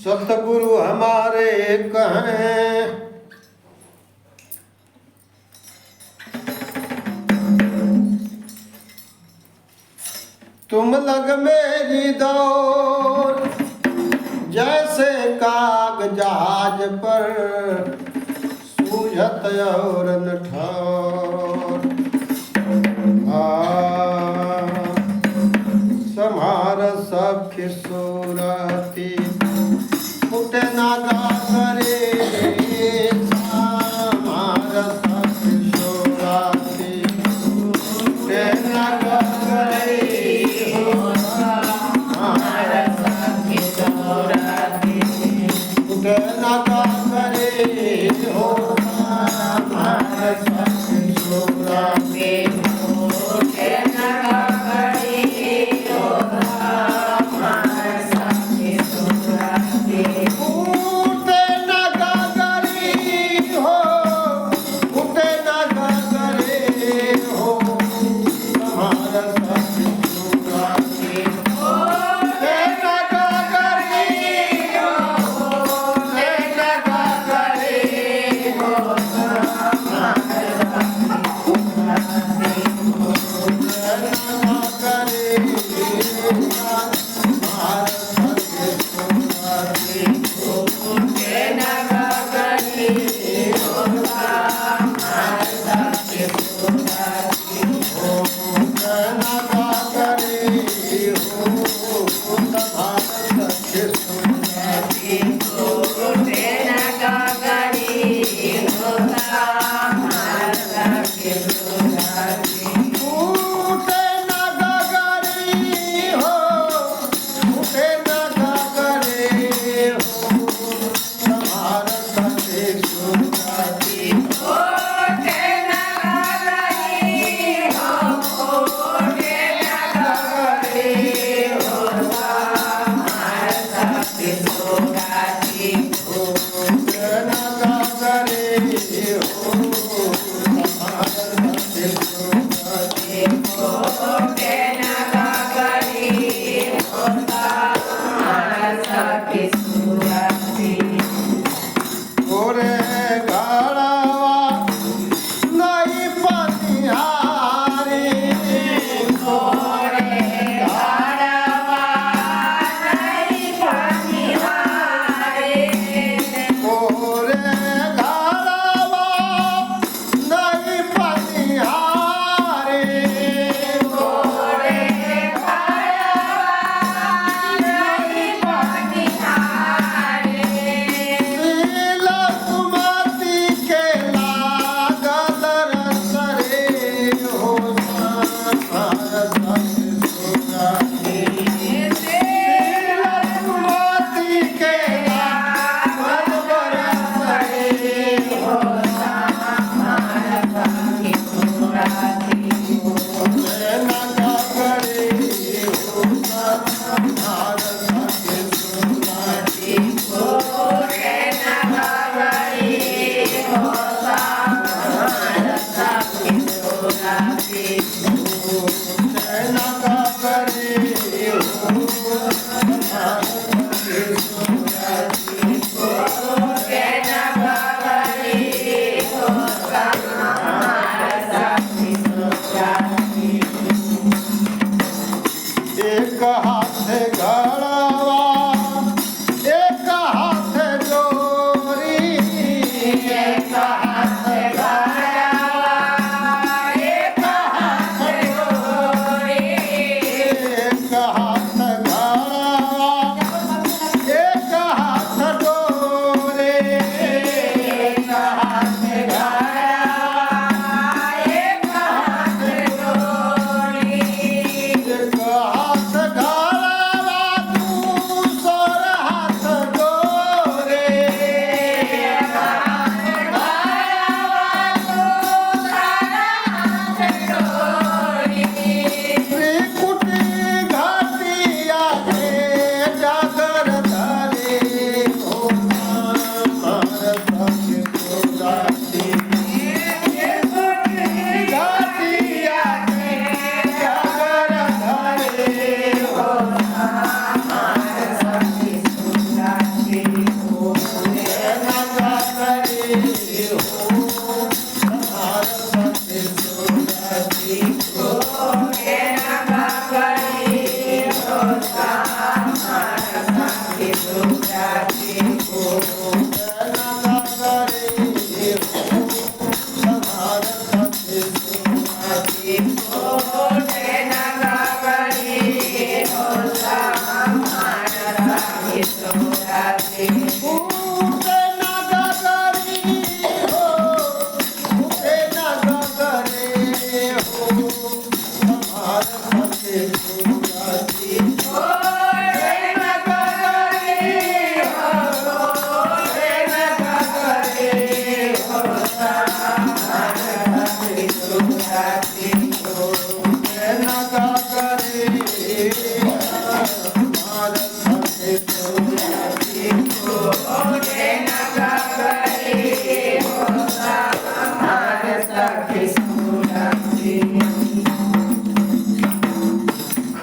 सतगुरु हमारे कहें तुम लग मेरी दौर, जैसे कागजाज पर सूझत और न ठौर। समार सख्य सूरती फुटे नागा करे, समार सख्य सूरती फुटे नागा करे, समार सख्य सूरती फुटे नागा करे हो, समार सख्य सूरती फुटे नागा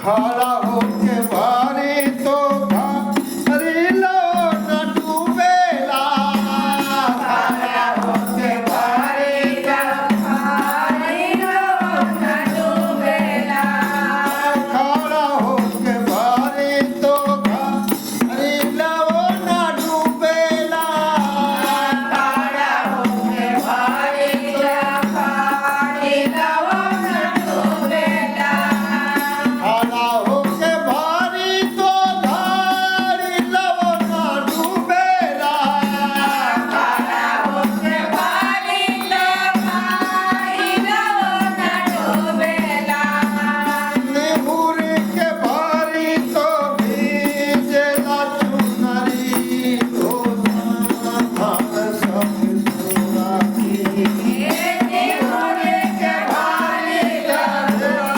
खड़ा होके भारी तो भारी लो न डूबेला खड़ा होके भारी तो भारी लो न डूबेला खड़ा होके भारी तो भारी लो न डूबेला खड़ा होके भारी तो भारी लो न डूबेला खड़ा होके भारी तो भारी लो न डूबेला खड़ा होके भारी तो भारी लो न डूबेला निहुर के भारी तो भीजेला चुनरी तो भार सब सुराती निहुर के भारी तो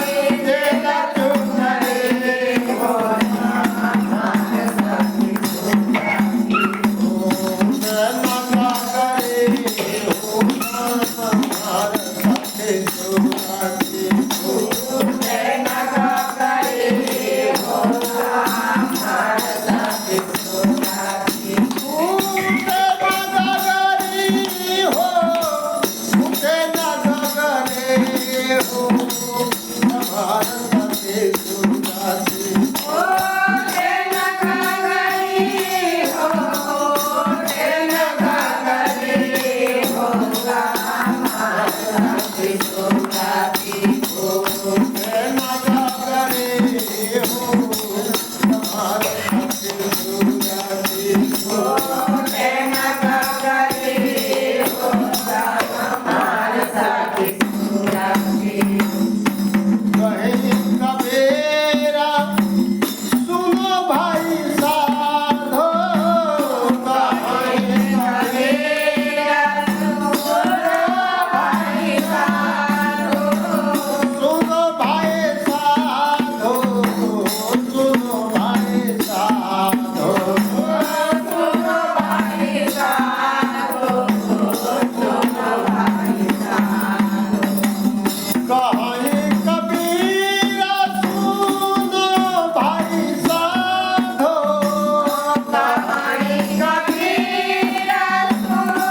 भीजेला चुनरी तो भार सब सुनो भाई साधो सुनो भाई साधो सुनो भाई साधो कहीं कबीरा सुनो भाई साधो कहीं कबीरा सुनो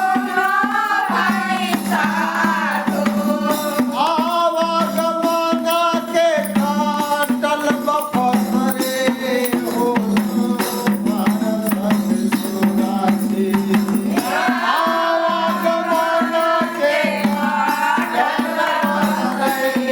भाई साधो आवागमना के काटल बपसरे हो भारत सुराती आवागमना के काटल बपसरे हो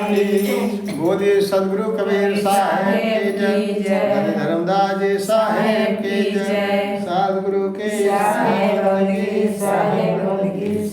बोधि सदगुरु कबीर साहेब की जय, धर्मदास जी साहेब की जय, सदगुरु के साहेब की